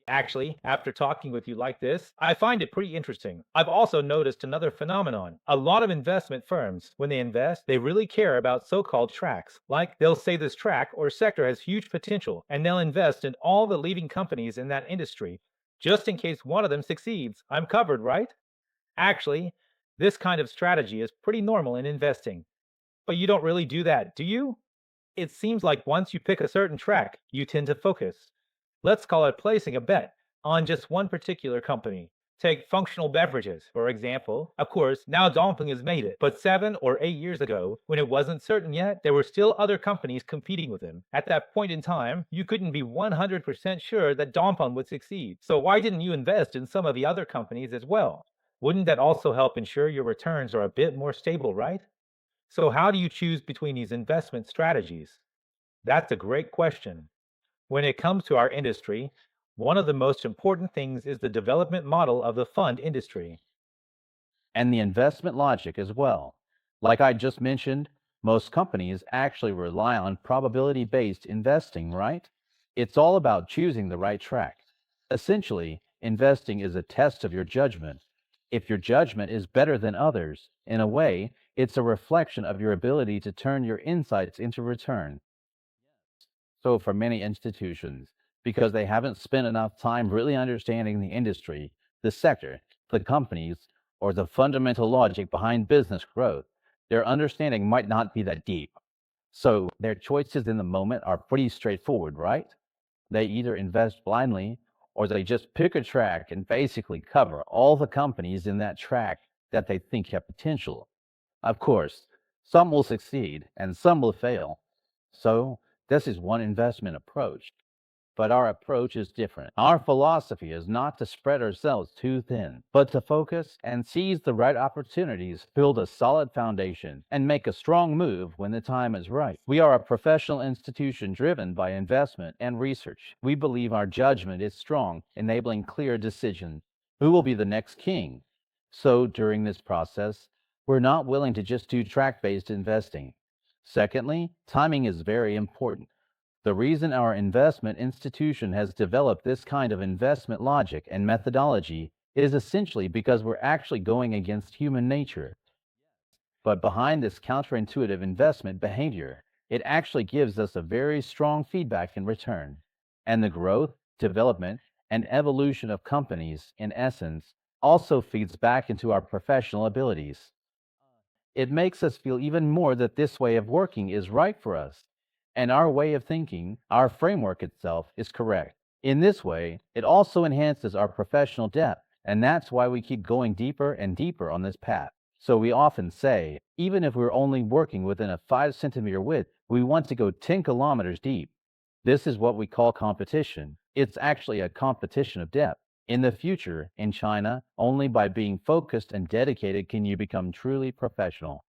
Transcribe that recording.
Actually, after talking with you like this, I find it pretty interesting. I've also noticed another phenomenon. A lot of investment firms, when they invest, they really care about so called tracks. Like they'll say this track or sector has huge potential, and they'll invest in all the leading companies in that industry, just in case one of them succeeds. I'm covered, right? Actually, this kind of strategy is pretty normal in investing. But you don't really do that, do you? It seems like once you pick a certain track, you tend to focus. Let's call it placing a bet on just one particular company. Take functional beverages, for example. Of course, now Dongfeng has made it, but 7 or 8 years ago, when it wasn't certain yet, there were still other companies competing with him. At that point in time, you couldn't be 100% sure that Dongfeng would succeed. So why didn't you invest in some of the other companies as well? Wouldn't that also help ensure your returns are a bit more stable, right? So, how do you choose between these investment strategies? That's a great question. When it comes to our industry, one of the most important things is the development model of the fund industry. And the investment logic as well. Like I just mentioned, most companies actually rely on probability based investing, right? It's all about choosing the right track. Essentially, investing is a test of your judgment. If your judgment is better than others, in a way, it's a reflection of your ability to turn your insights into return. So, for many institutions, because they haven't spent enough time really understanding the industry, the sector, the companies, or the fundamental logic behind business growth, their understanding might not be that deep. So, their choices in the moment are pretty straightforward, right? They either invest blindly or they just pick a track and basically cover all the companies in that track that they think have potential. Of course, some will succeed and some will fail. So, this is one investment approach. But our approach is different. Our philosophy is not to spread ourselves too thin, but to focus and seize the right opportunities, build a solid foundation, and make a strong move when the time is right. We are a professional institution driven by investment and research. We believe our judgment is strong, enabling clear decisions. Who will be the next king? So, during this process, we're not willing to just do track based investing. Secondly, timing is very important. The reason our investment institution has developed this kind of investment logic and methodology is essentially because we're actually going against human nature. But behind this counterintuitive investment behavior, it actually gives us a very strong feedback in return. And the growth, development, and evolution of companies, in essence, also feeds back into our professional abilities. It makes us feel even more that this way of working is right for us. And our way of thinking, our framework itself, is correct. In this way, it also enhances our professional depth. And that's why we keep going deeper and deeper on this path. So we often say, even if we're only working within a 5 centimeter width, we want to go 10 kilometers deep. This is what we call competition. It's actually a competition of depth. In the future, in China, only by being focused and dedicated can you become truly professional.